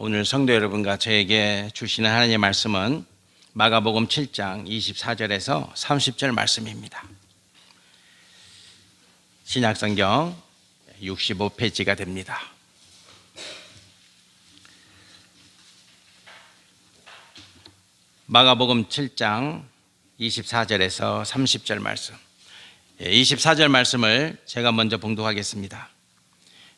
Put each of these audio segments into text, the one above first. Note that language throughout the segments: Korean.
오늘 성도 여러분과 저에게 주시는 하나님의 말씀은 마가복음 7장 24절에서 30절 말씀입니다. 신약성경 65페이지가 됩니다. 마가복음 7장 24절에서 30절 말씀. 24절 말씀을 제가 먼저 봉독하겠습니다.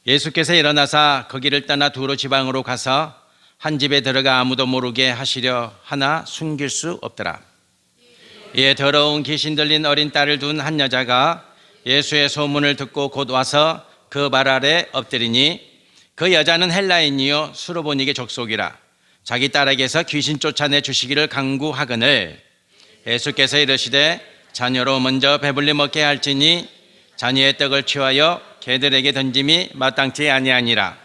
예수께서 일어나사 거기를 떠나 두로 지방으로 가서 한 집에 들어가 아무도 모르게 하시려 하나 숨길 수 없더라. 이에 더러운 귀신 들린 어린 딸을 둔 한 여자가 예수의 소문을 듣고 곧 와서 그 발 아래 엎드리니 그 여자는 헬라인이요 수로보니게 족속이라. 자기 딸에게서 귀신 쫓아내 주시기를 간구하거늘 예수께서 이르시되 자녀로 먼저 배불리 먹게 할지니 자녀의 떡을 취하여 개들에게 던짐이 마땅치 아니하니라.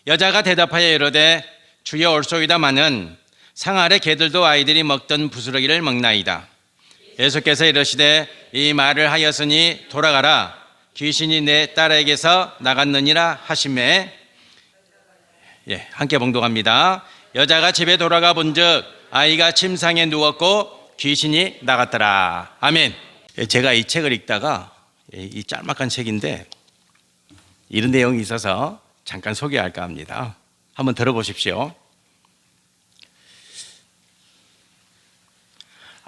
여자가 대답하여 이르되 주여 올소이다마는 상 아래 개들도 아이들이 먹던 부스러기를 먹나이다. 예수께서 이르시되 이 말을 하였으니 돌아가라. 귀신이 내 딸에게서 나갔느니라 하시매. 함께 봉독합니다. 여자가 집에 돌아가 본즉 아이가 침상에 누웠고 귀신이 나갔더라. 아멘. 제가 이 책을 읽다가 이 짤막한 책인데 이런 내용이 있어서 잠깐 소개할까 합니다. 한번 들어보십시오.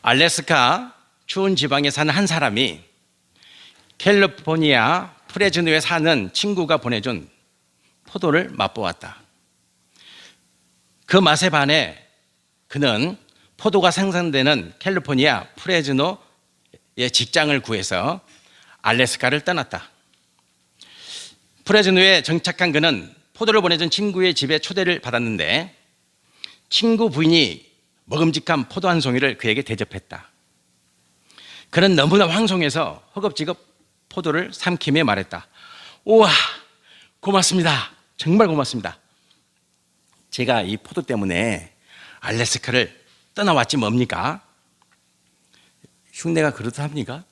알래스카 추운 지방에 사는 한 사람이 캘리포니아 프레즈노에 사는 친구가 보내준 포도를 맛보았다. 그 맛에 반해 그는 포도가 생산되는 캘리포니아 프레즈노의 직장을 구해서 알래스카를 떠났다. 프레즈노에 정착한 그는 포도를 보내준 친구의 집에 초대를 받았는데 친구 부인이 먹음직한 포도 한 송이를 그에게 대접했다. 그는 너무나 황송해서 허겁지겁 포도를 삼키며 말했다. 우와, 고맙습니다. 정말 고맙습니다. 제가 이 포도 때문에 알래스카를 떠나왔지 뭡니까? 흉내가 그렇답니까?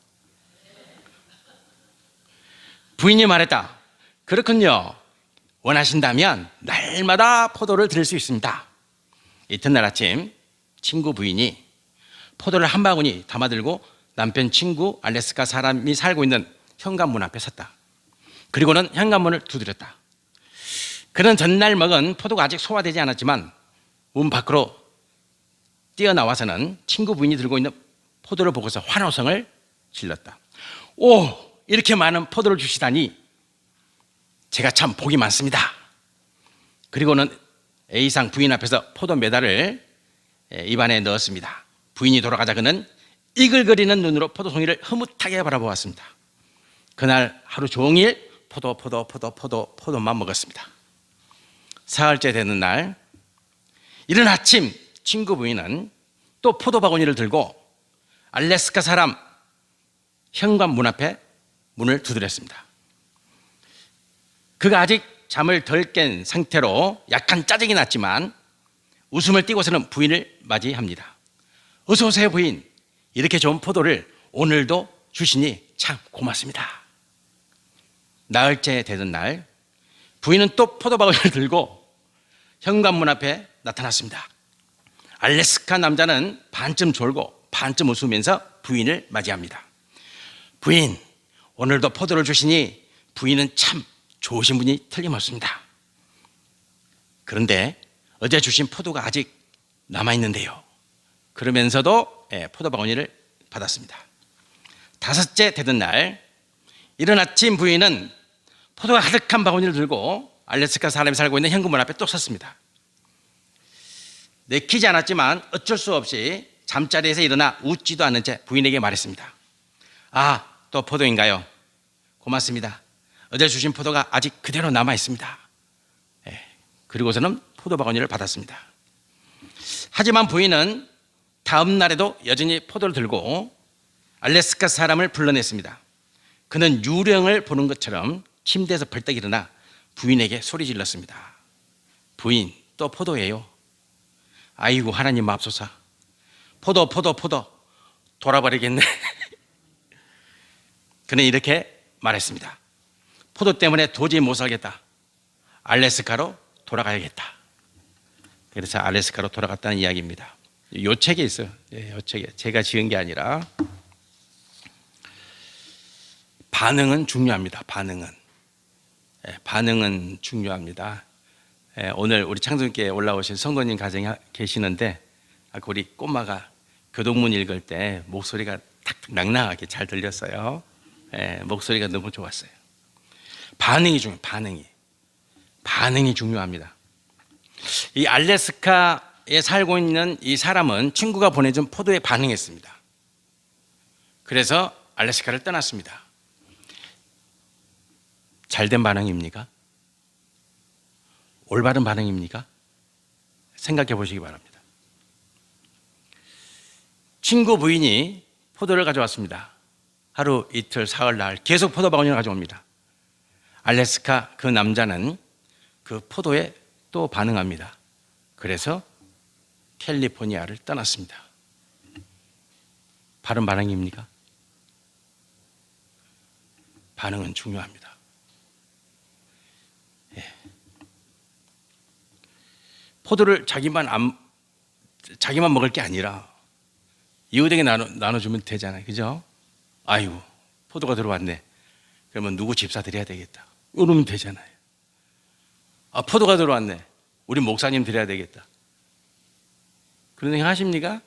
부인이 말했다. 그렇군요. 원하신다면 날마다 포도를 드릴 수 있습니다. 이튿날 아침 친구 부인이 포도를 한 바구니 담아들고 남편 친구 알래스카 사람이 살고 있는 현관문 앞에 섰다. 그리고는 현관문을 두드렸다. 그는 전날 먹은 포도가 아직 소화되지 않았지만 문 밖으로 뛰어나와서는 친구 부인이 들고 있는 포도를 보고서 환호성을 질렀다. 오, 이렇게 많은 포도를 주시다니 제가 참 복이 많습니다. 그리고는 A상 부인 앞에서 포도 메달을 입안에 넣었습니다. 부인이 돌아가자 그는 이글거리는 눈으로 포도송이를 흐뭇하게 바라보았습니다. 그날 하루 종일 포도만 먹었습니다. 사흘째 되는 날 이른 아침 친구 부인은 또 포도 바구니를 들고 알래스카 사람 현관문 앞에 문을 두드렸습니다. 그가 아직 잠을 덜 깬 상태로 약간 짜증이 났지만 웃음을 띠고서는 부인을 맞이합니다. 어서 오세요 부인. 이렇게 좋은 포도를 오늘도 주시니 참 고맙습니다. 나흘째 되던 날 부인은 또 포도 바구니를 들고 현관문 앞에 나타났습니다. 알래스카 남자는 반쯤 졸고 반쯤 웃으면서 부인을 맞이합니다. 부인, 오늘도 포도를 주시니 부인은 참 좋으신 분이 틀림없습니다. 그런데 어제 주신 포도가 아직 남아있는데요. 그러면서도 포도 바구니를 받았습니다. 다섯째 되던 날 이른 아침 부인은 포도가 가득한 바구니를 들고 알래스카 사람이 살고 있는 현관문 앞에 또 섰습니다. 내키지 않았지만 어쩔 수 없이 잠자리에서 일어나 웃지도 않은 채 부인에게 말했습니다. 아, 또 포도인가요? 고맙습니다. 어제 주신 포도가 아직 그대로 남아 있습니다. 그리고서는 포도 바구니를 받았습니다. 하지만 부인은 다음 날에도 여전히 포도를 들고 알래스카 사람을 불러냈습니다. 그는 유령을 보는 것처럼 침대에서 벌떡 일어나 부인에게 소리 질렀습니다. 부인, 또 포도예요. 아이고 하나님 맙소사. 포도 돌아버리겠네. 그는 이렇게 말했습니다. 포도 때문에 도저히 못 살겠다. 알래스카로 돌아가야겠다. 그래서 알래스카로 돌아갔다는 이야기입니다. 요 책에 있어요. 요 책에 제가 지은 게 아니라. 반응은 중요합니다. 반응은 중요합니다. 오늘 우리 창조님께 올라오신 성도님 가정에 계시는데 우리 꼬마가 교동문 읽을 때 목소리가 탁탁 낭낭하게 잘 들렸어요. 목소리가 너무 좋았어요. 반응이 중요합니다. 이 알래스카에 살고 있는 이 사람은 친구가 보내준 포도에 반응했습니다. 그래서 알래스카를 떠났습니다. 잘된 반응입니까? 올바른 반응입니까? 생각해 보시기 바랍니다. 친구 부인이 포도를 가져왔습니다. 하루, 이틀, 사흘, 날 계속 포도 바구니를 가져옵니다. 알래스카 그 남자는 그 포도에 또 반응합니다. 그래서 캘리포니아를 떠났습니다. 바른 반응입니까? 반응은 중요합니다. 포도를 자기만 먹을 게 아니라 이웃에게 나눠주면 되잖아요. 그죠? 아이고, 포도가 들어왔네. 그러면 누구 집사 드려야 되겠다. 이러면 되잖아요. 아, 포도가 들어왔네. 우리 목사님 드려야 되겠다. 그런 생각 하십니까?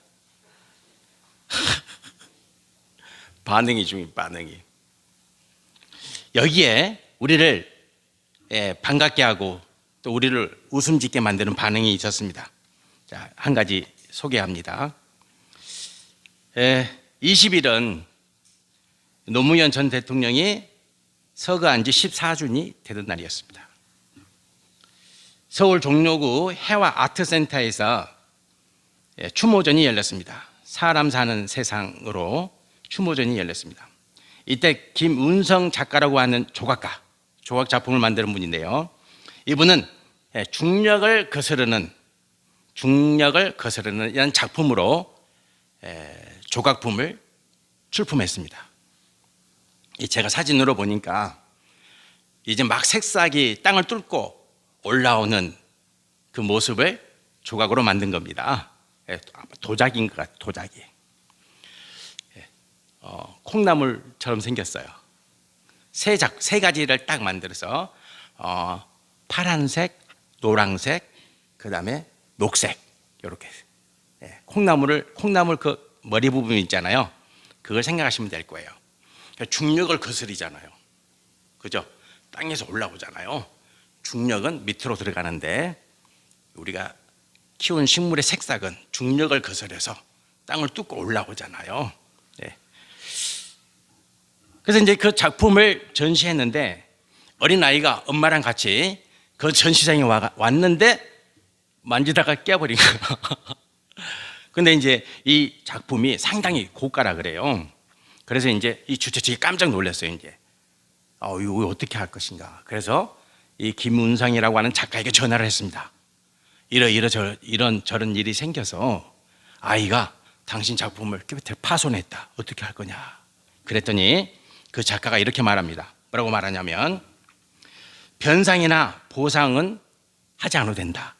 반응이 중요해요. 반응이. 여기에 우리를 반갑게 하고 또 우리를 웃음 짓게 만드는 반응이 있었습니다. 자, 한 가지 소개합니다. 20일은 노무현 전 대통령이 서거한 지 14주년이 되던 날이었습니다. 서울 종로구 해화 아트센터에서 추모전이 열렸습니다. 사람 사는 세상으로 추모전이 열렸습니다. 이때 김운성 작가라고 하는 조각 작품을 만드는 분인데요. 이분은 중력을 거스르는 이런 작품으로 조각품을 출품했습니다. 제가 사진으로 보니까 이제 막 새싹이 땅을 뚫고 올라오는 그 모습을 조각으로 만든 겁니다. 도자기인 것 같아요. 도자기. 콩나물처럼 생겼어요. 세 가지를 딱 만들어서 파란색, 노란색, 그 다음에 녹색 이렇게 콩나물 그 머리 부분 있잖아요. 그걸 생각하시면 될 거예요. 중력을 거스리잖아요. 그죠? 땅에서 올라오잖아요. 중력은 밑으로 들어가는데 우리가 키운 식물의 색싹은 중력을 거스려서 땅을 뚫고 올라오잖아요. 그래서 이제 그 작품을 전시했는데 어린아이가 엄마랑 같이 그 전시장에 왔는데 만지다가 깨버린 거예요. 근데 이제 이 작품이 상당히 고가라 그래요. 그래서 이제 이 주최 측이 깜짝 놀랐어요. 이제 이거 어떻게 할 것인가. 그래서 이 김운상이라고 하는 작가에게 전화를 했습니다. 이런 저런 일이 생겨서 아이가 당신 작품을 깨끗하게 파손했다. 어떻게 할 거냐. 그랬더니 그 작가가 이렇게 말합니다. 뭐라고 말하냐면 변상이나 보상은 하지 않아도 된다.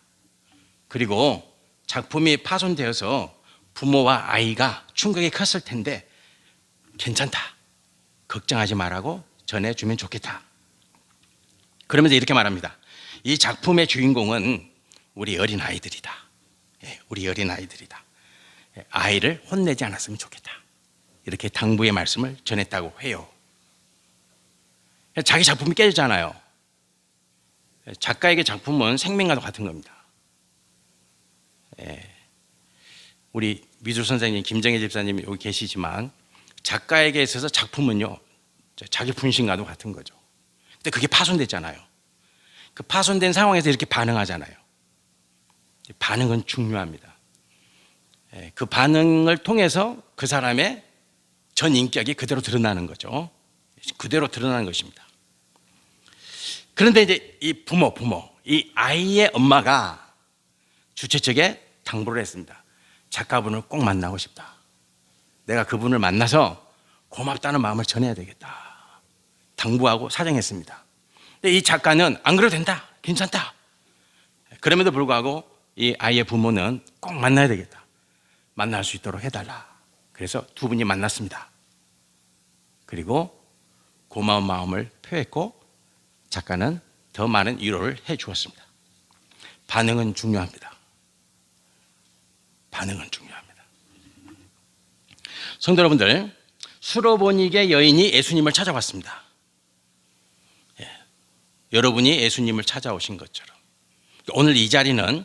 그리고 작품이 파손되어서 부모와 아이가 충격이 컸을 텐데 괜찮다. 걱정하지 말라고 전해주면 좋겠다. 그러면서 이렇게 말합니다. 이 작품의 주인공은 우리 어린아이들이다. 우리 어린아이들이다. 아이를 혼내지 않았으면 좋겠다. 이렇게 당부의 말씀을 전했다고 해요. 자기 작품이 깨졌잖아요. 작가에게 작품은 생명과도 같은 겁니다. 우리 미술 선생님 김정혜 집사님이 여기 계시지만 작가에게 있어서 작품은요 자기 분신과도 같은 거죠. 근데 그게 파손됐잖아요. 그 파손된 상황에서 이렇게 반응하잖아요. 반응은 중요합니다. 그 반응을 통해서 그 사람의 전 인격이 그대로 드러나는 거죠. 그대로 드러나는 것입니다. 그런데 이제 이 부모, 이 아이의 엄마가 주최 측에 당부를 했습니다. 작가분을 꼭 만나고 싶다. 내가 그분을 만나서 고맙다는 마음을 전해야 되겠다. 당부하고 사정했습니다. 근데 이 작가는 안 그래도 된다. 괜찮다. 그럼에도 불구하고 이 아이의 부모는 꼭 만나야 되겠다. 만날 수 있도록 해달라. 그래서 두 분이 만났습니다. 그리고 고마운 마음을 표했고 작가는 더 많은 위로를 해 주었습니다. 반응은 중요합니다. 반응은 중요합니다. 성도 여러분들, 수로보니게 여인이 예수님을 찾아왔습니다. 여러분이 예수님을 찾아오신 것처럼 오늘 이 자리는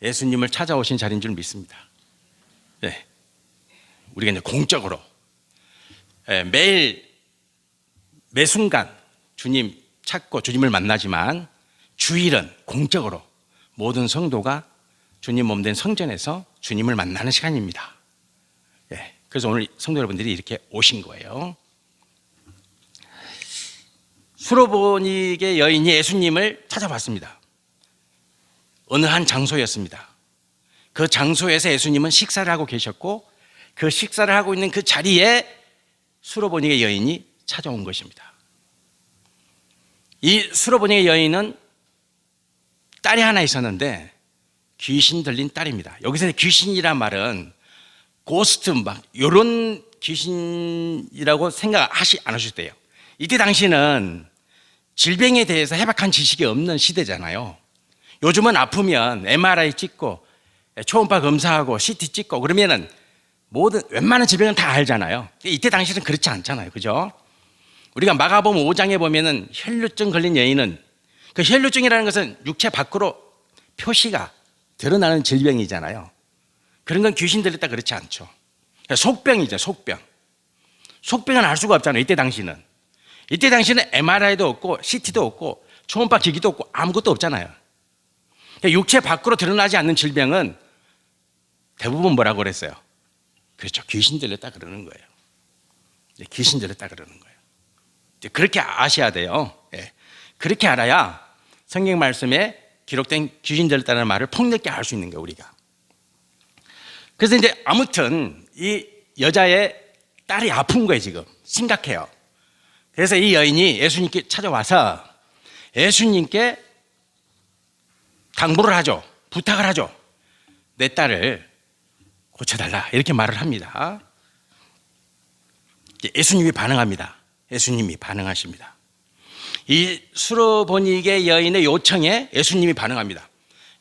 예수님을 찾아오신 자리인 줄 믿습니다. 우리가 이제 공적으로 매일 매 순간 주님 찾고 주님을 만나지만 주일은 공적으로 모든 성도가 주님 몸된 성전에서 주님을 만나는 시간입니다. 그래서 오늘 성도 여러분들이 이렇게 오신 거예요. 수로보니게 여인이 예수님을 찾아봤습니다. 어느 한 장소였습니다. 그 장소에서 예수님은 식사를 하고 계셨고 그 식사를 하고 있는 그 자리에 수로보니게 여인이 찾아온 것입니다. 이 수로보니게 여인은 딸이 하나 있었는데 귀신 들린 딸입니다. 여기서 귀신이란 말은 고스트 막 이런 귀신이라고 생각하지 않으셔도 돼요. 이때 당시는 질병에 대해서 해박한 지식이 없는 시대잖아요. 요즘은 아프면 MRI 찍고 초음파 검사하고 CT 찍고 그러면은 모든 웬만한 질병은 다 알잖아요. 이때 당시는 그렇지 않잖아요. 그죠? 우리가 마가복음 5장에 보면은 혈루증 걸린 여인은 그 혈루증이라는 것은 육체 밖으로 표시가 드러나는 질병이잖아요. 그런 건 귀신 들렸다 그렇지 않죠. 속병이죠, 속병. 속병은 알 수가 없잖아요. 이때 당시는 MRI도 없고 CT도 없고 초음파 기기도 없고 아무것도 없잖아요. 육체 밖으로 드러나지 않는 질병은 대부분 뭐라고 그랬어요? 그렇죠. 귀신 들렸다 그러는 거예요. 귀신 들렸다 그러는 거예요. 그렇게 아셔야 돼요. 그렇게 알아야 성경 말씀에 기록된 귀신 들렸다는 말을 폭넓게 알 수 있는 거예요, 우리가. 그래서 이제 아무튼 이 여자의 딸이 아픈 거예요, 지금. 심각해요. 그래서 이 여인이 예수님께 찾아와서 예수님께 당부를 하죠. 부탁을 하죠. 내 딸을 고쳐달라. 이렇게 말을 합니다. 예수님이 반응합니다. 예수님이 반응하십니다. 이 수로보니게 여인의 요청에 예수님이 반응합니다.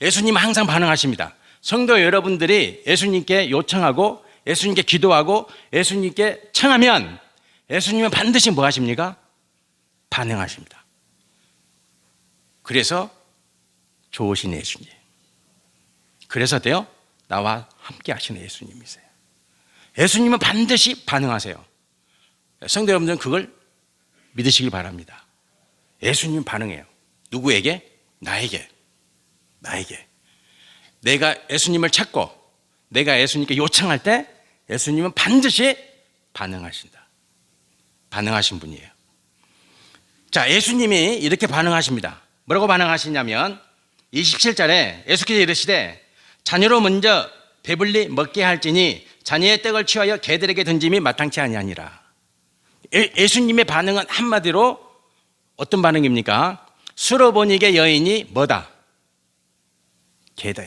예수님은 항상 반응하십니다. 성도 여러분들이 예수님께 요청하고 예수님께 기도하고 예수님께 청하면 예수님은 반드시 뭐 하십니까? 반응하십니다. 그래서 좋으신 예수님. 그래서도요, 나와 함께 하시는 예수님이세요. 예수님은 반드시 반응하세요. 성도 여러분들은 그걸 믿으시길 바랍니다. 예수님은 반응해요. 누구에게? 나에게. 내가 예수님을 찾고 내가 예수님께 요청할 때 예수님은 반드시 반응하신다. 반응하신 분이에요. 자, 예수님이 이렇게 반응하십니다. 뭐라고 반응하시냐면 27절에 예수께서 이르시되 자녀로 먼저 배불리 먹게 할지니 자녀의 떡을 취하여 개들에게 던짐이 마땅치 아니하니라. 예수님의 반응은 한마디로 어떤 반응입니까? 수로보니게 여인이 뭐다? 개다.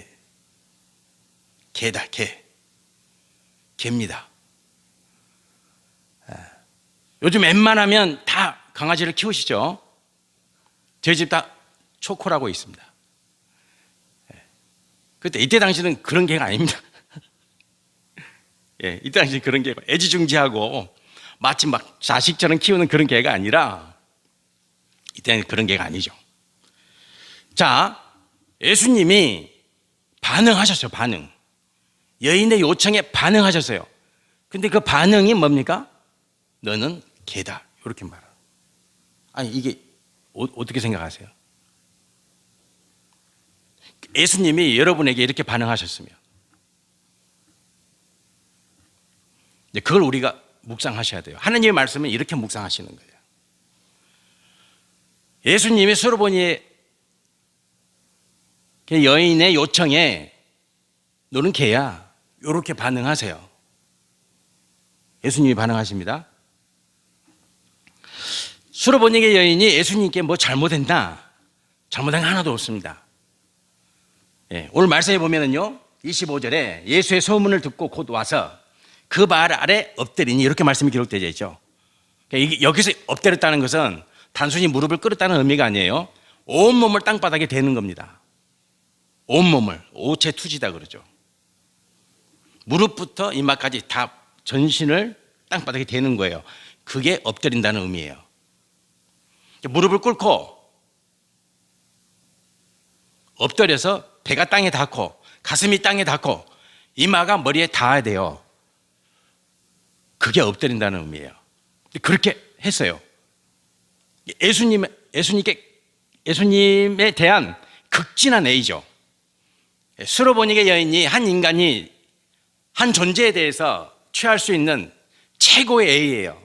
개입니다. 요즘 웬만하면 다 강아지를 키우시죠? 저희 집 다 초코라고 있습니다. 그때 이때 당시는 그런 개가 아닙니다. 이때 당시는 그런 개가 애지중지하고 마치 막 자식처럼 키우는 그런 개가 아니라 이때는 그런 개가 아니죠. 자, 예수님이 반응하셨어요. 반응. 여인의 요청에 반응하셨어요. 근데 그 반응이 뭡니까? 너는 개다. 이렇게 말해요. 아니, 이게 어떻게 생각하세요? 예수님이 여러분에게 이렇게 반응하셨으면 그걸 우리가 묵상하셔야 돼요. 하나님의 말씀은 이렇게 묵상하시는 거예요. 예수님이 수로보니 여인의 요청에 너는 개야. 이렇게 반응하세요. 예수님이 반응하십니다. 수로보니게 여인이 예수님께 뭐 잘못했나? 잘못한 게 하나도 없습니다. 오늘 말씀해 보면은요, 25절에 예수의 소문을 듣고 곧 와서 그 발 아래 엎드리니 이렇게 말씀이 기록되어 있죠. 여기서 엎드렸다는 것은 단순히 무릎을 꿇었다는 의미가 아니에요. 온몸을 땅바닥에 대는 겁니다. 온몸을, 오체투지다 그러죠. 무릎부터 이마까지 다 전신을 땅바닥에 대는 거예요. 그게 엎드린다는 의미예요. 무릎을 꿇고 엎드려서 배가 땅에 닿고 가슴이 땅에 닿고 이마가 머리에 닿아야 돼요. 그게 엎드린다는 의미예요. 그렇게 했어요. 예수님에 대한 극진한 애이죠. 수로보니게 여인이 한 인간이 한 존재에 대해서 취할 수 있는 최고의 애이예요.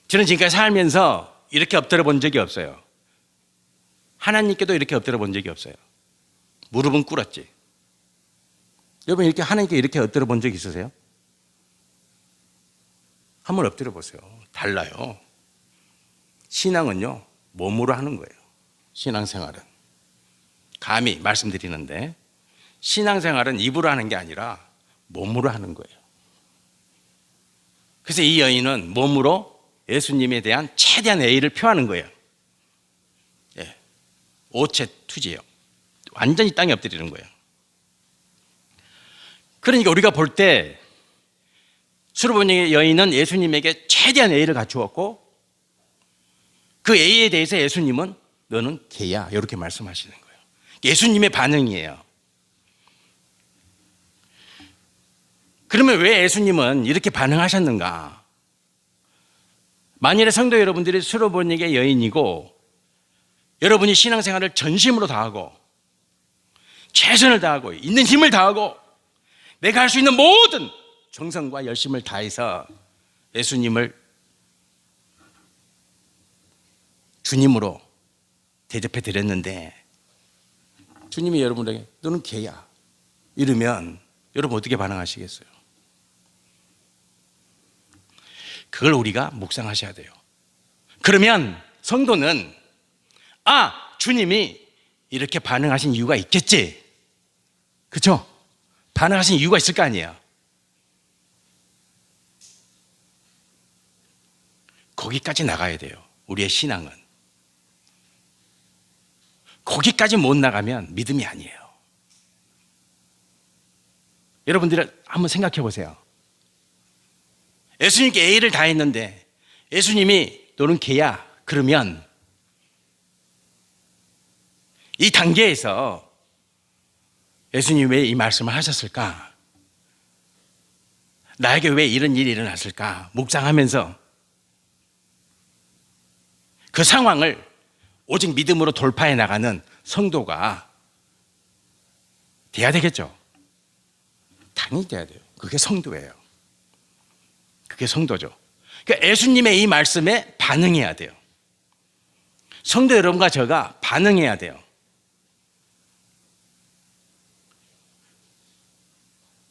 저는 지금까지 살면서 이렇게 엎드려 본 적이 없어요. 하나님께도 이렇게 엎드려 본 적이 없어요. 무릎은 꿇었지. 여러분 이렇게 하나님께 이렇게 엎드려 본 적 있으세요? 한번 엎드려 보세요. 달라요. 신앙은요, 몸으로 하는 거예요. 신앙생활은. 감히 말씀드리는데 신앙생활은 입으로 하는 게 아니라 몸으로 하는 거예요. 그래서 이 여인은 몸으로 예수님에 대한 최대한 애의를 표하는 거예요. 오체투지예요. 완전히 땅에 엎드리는 거예요. 그러니까 우리가 볼 때 수르보니 여인은 예수님에게 최대한 애의를 갖추었고 그 애의에 대해서 예수님은 너는 개야 이렇게 말씀하시는 거예요. 예수님의 반응이에요. 그러면 왜 예수님은 이렇게 반응하셨는가? 만일에 성도 여러분들이 수르보니게 여인이고 여러분이 신앙생활을 전심으로 다하고 최선을 다하고 있는 힘을 다하고 내가 할 수 있는 모든 정성과 열심을 다해서 예수님을 주님으로 대접해 드렸는데 주님이 여러분에게 너는 개야 이러면 여러분 어떻게 반응하시겠어요? 그걸 우리가 묵상하셔야 돼요. 그러면 성도는 주님이 이렇게 반응하신 이유가 있겠지. 그렇죠? 반응하신 이유가 있을 거 아니에요. 거기까지 나가야 돼요. 우리의 신앙은. 거기까지 못 나가면 믿음이 아니에요. 여러분들 한번 생각해 보세요. 예수님께 A를 다 했는데 예수님이 너는 개야 그러면 이 단계에서 예수님이 왜 이 말씀을 하셨을까? 나에게 왜 이런 일이 일어났을까? 묵상하면서 그 상황을 오직 믿음으로 돌파해 나가는 성도가 돼야 되겠죠. 당연히 돼야 돼요. 그게 성도예요. 그게 성도죠. 그러니까 예수님의 이 말씀에 반응해야 돼요. 성도 여러분과 저가 반응해야 돼요.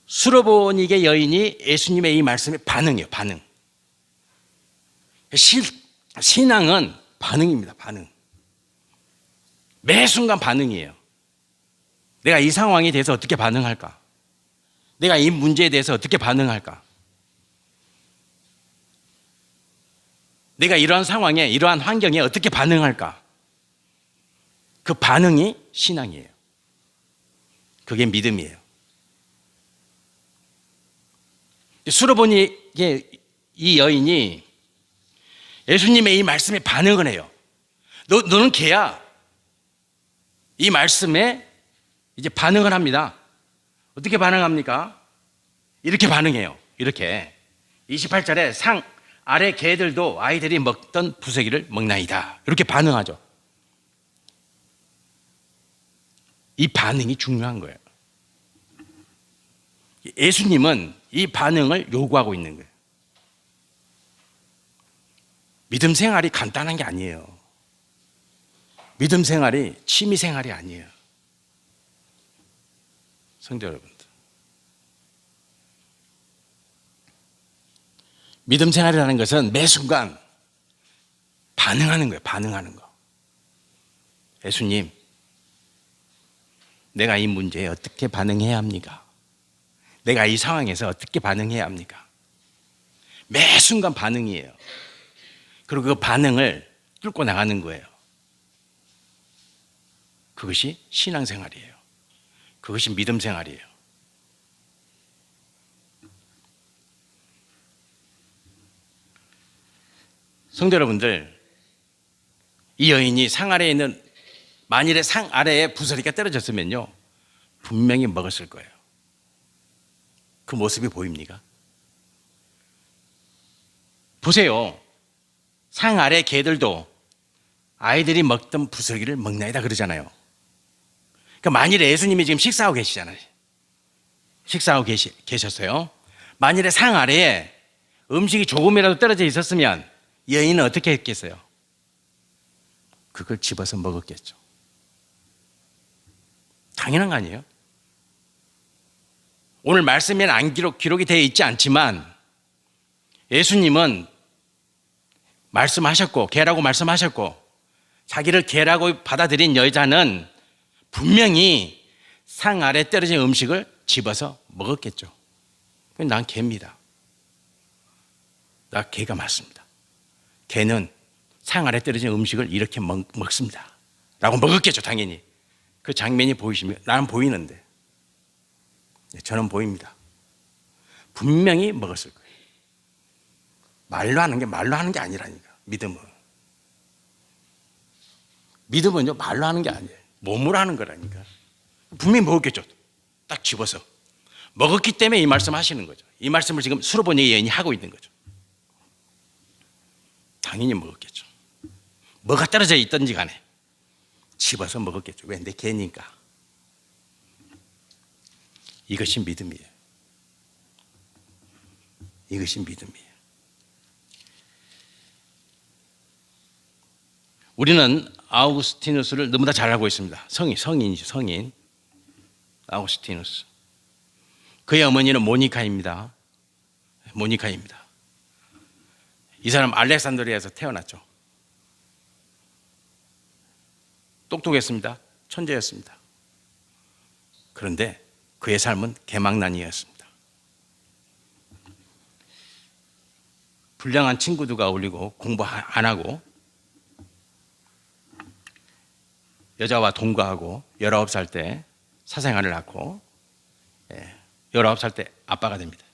수르보니게 여인이 예수님의 이 말씀에 반응해요. 반응. 신앙은 반응입니다. 반응. 매 순간 반응이에요. 내가 이 상황에 대해서 어떻게 반응할까? 내가 이 문제에 대해서 어떻게 반응할까? 내가 이러한 상황에, 이러한 환경에 어떻게 반응할까? 그 반응이 신앙이에요. 그게 믿음이에요. 수르보니게 이 여인이 예수님의 이 말씀에 반응을 해요. 너는 개야. 이 말씀에 이제 반응을 합니다. 어떻게 반응합니까? 이렇게 반응해요. 이렇게 28절에 상 아래 개들도 아이들이 먹던 부스러기를 먹나이다. 이렇게 반응하죠. 이 반응이 중요한 거예요. 예수님은 이 반응을 요구하고 있는 거예요. 믿음 생활이 간단한 게 아니에요. 믿음 생활이 취미 생활이 아니에요. 성도 여러분들, 믿음 생활이라는 것은 매 순간 반응하는 거예요. 반응하는 거. 예수님, 내가 이 문제에 어떻게 반응해야 합니까? 내가 이 상황에서 어떻게 반응해야 합니까? 매 순간 반응이에요. 그리고 그 반응을 뚫고 나가는 거예요. 그것이 신앙생활이에요. 그것이 믿음 생활이에요. 성도 여러분들, 이 여인이 상 아래에 있는, 만일에 상 아래에 부스러기가 떨어졌으면요 분명히 먹었을 거예요. 그 모습이 보입니까? 보세요. 상 아래 개들도 아이들이 먹던 부스러기를 먹나이다 그러잖아요. 그러니까 만일에 예수님이 지금 식사하고 계시잖아요. 식사하고 계셨어요. 만일에 상 아래에 음식이 조금이라도 떨어져 있었으면 여인은 어떻게 했겠어요? 그걸 집어서 먹었겠죠. 당연한 거 아니에요? 오늘 말씀에는 안 기록이 되어 있지 않지만 예수님은 말씀하셨고, 개라고 말씀하셨고, 자기를 개라고 받아들인 여자는 분명히 상 아래 떨어진 음식을 집어서 먹었겠죠. 난 개입니다. 나 개가 맞습니다. 개는 상 아래 떨어진 음식을 이렇게 먹습니다 라고 먹었겠죠. 당연히. 그 장면이 보이시면, 나는 보이는데, 저는 보입니다. 분명히 먹었을 거예요. 말로 하는 게 아니라니까. 믿음은요 말로 하는 게 아니에요. 몸으로 하는 거라니까. 분명히 먹었겠죠. 딱 집어서 먹었기 때문에 이 말씀 하시는 거죠. 이 말씀을 지금 수로보니 여인이 하고 있는 거죠. 당연히 먹었겠죠. 뭐가 떨어져 있든지 간에 집어서 먹었겠죠. 왜? 내 개니까. 이것이 믿음이에요. 이것이 믿음이에요. 우리는 아우구스티누스를 너무나 잘 알고 있습니다. 성인이죠. 성인 아우구스티누스. 그의 어머니는 모니카입니다. 이 사람 알렉산드리아에서 태어났죠. 똑똑했습니다. 천재였습니다. 그런데 그의 삶은 개망난이었습니다. 불량한 친구들과 어울리고 공부 안 하고 여자와 동거하고 19살 때 사생아를 낳고 19살 때 아빠가 됩니다.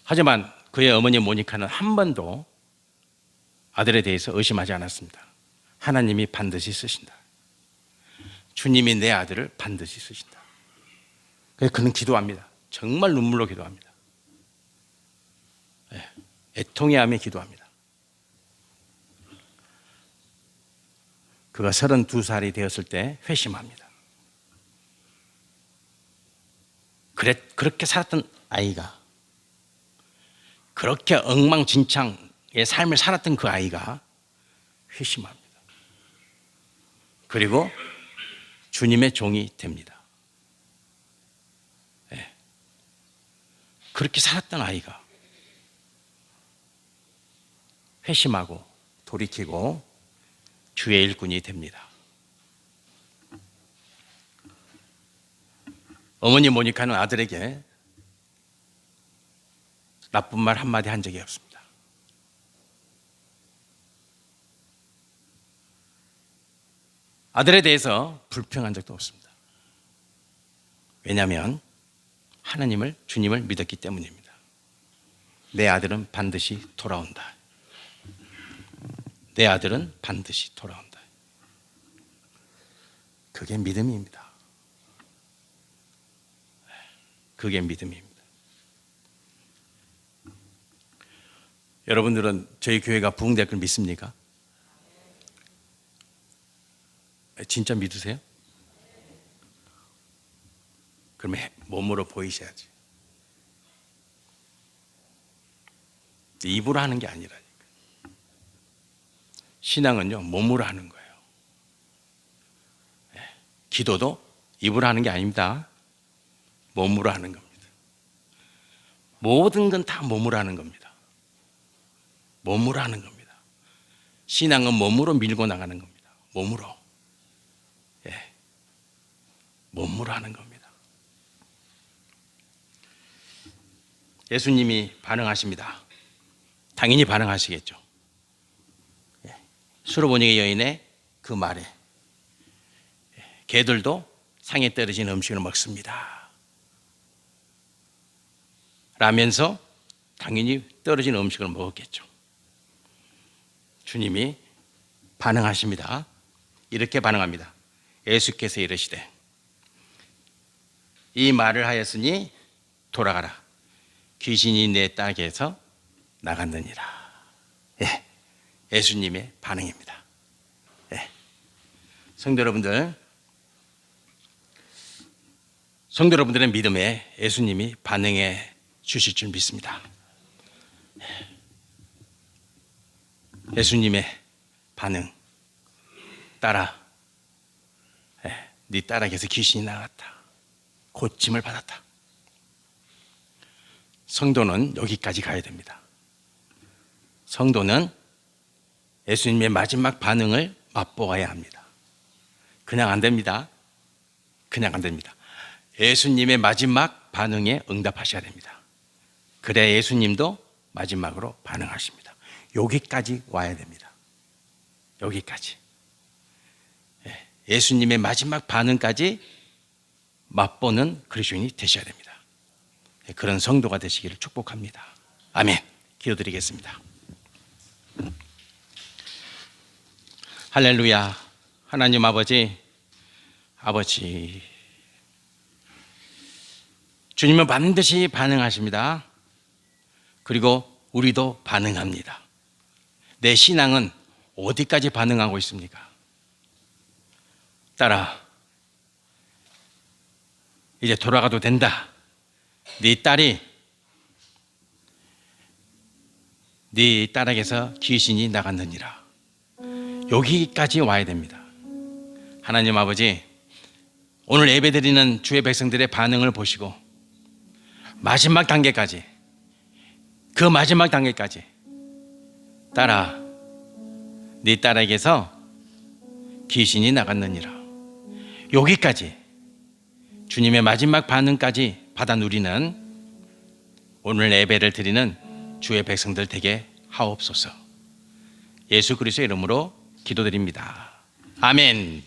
하지만 그의 어머니 모니카는 한 번도 아들에 대해서 의심하지 않았습니다. 하나님이 반드시 쓰신다. 주님이 내 아들을 반드시 쓰신다. 그래서 그는 기도합니다. 정말 눈물로 기도합니다. 애통해하며 기도합니다. 그가 32살이 되었을 때 회심합니다. 그렇게 살았던 아이가, 그렇게 엉망진창의 삶을 살았던 그 아이가 회심합니다. 그리고 주님의 종이 됩니다. 그렇게 살았던 아이가 회심하고 돌이키고 주의 일꾼이 됩니다. 어머니 모니카는 아들에게 나쁜 말 한마디 한 적이 없습니다. 아들에 대해서 불평한 적도 없습니다. 왜냐하면 주님을 믿었기 때문입니다. 내 아들은 반드시 돌아온다. 내 아들은 반드시 돌아온다. 그게 믿음입니다. 그게 믿음입니다. 여러분들은 저희 교회가 부흥될 걸 믿습니까? 진짜 믿으세요? 그러면 몸으로 보이셔야지. 입으로 하는 게 아니라니까. 신앙은요 몸으로 하는 거예요. 기도도 입으로 하는 게 아닙니다. 몸으로 하는 겁니다. 모든 건 다 몸으로 하는 겁니다. 몸으로 하는 겁니다. 신앙은 몸으로 밀고 나가는 겁니다. 몸으로. 예. 몸으로 하는 겁니다. 예수님이 반응하십니다. 당연히 반응하시겠죠. 수로보니게 여인의 그 말에 개들도 상에 떨어진 음식을 먹습니다 라면서 당연히 떨어진 음식을 먹었겠죠. 주님이 반응하십니다. 이렇게 반응합니다. 예수께서 이르시되 이 말을 하였으니 돌아가라. 귀신이 내 딸에게서 나갔느니라. 예, 예수님의 반응입니다. 예. 성도 여러분들의 믿음에 예수님이 반응해 주실 줄 믿습니다. 예수님의 반응, 딸아, 네 딸에게서 귀신이 나갔다. 고침을 받았다. 성도는 여기까지 가야 됩니다. 성도는 예수님의 마지막 반응을 맛보아야 합니다. 그냥 안 됩니다. 그냥 안 됩니다. 예수님의 마지막 반응에 응답하셔야 됩니다. 그래야 예수님도 마지막으로 반응하십니다. 여기까지 와야 됩니다. 여기까지. 예수님의 마지막 반응까지 맛보는 그리스도인이 되셔야 됩니다. 그런 성도가 되시기를 축복합니다. 아멘. 기도드리겠습니다. 할렐루야. 하나님 아버지, 주님은 반드시 반응하십니다. 그리고 우리도 반응합니다. 내 신앙은 어디까지 반응하고 있습니까? 딸아, 이제 돌아가도 된다. 네 딸이 네 딸에게서 귀신이 나갔느니라. 여기까지 와야 됩니다. 하나님 아버지, 오늘 예배드리는 주의 백성들의 반응을 보시고 마지막 단계까지, 그 마지막 단계까지, 딸아, 네 딸에게서 귀신이 나갔느니라. 여기까지 주님의 마지막 반응까지 받아 누리는 오늘 예배를 드리는 주의 백성들 되게 하옵소서. 예수 그리스도의 이름으로 기도드립니다. 아멘.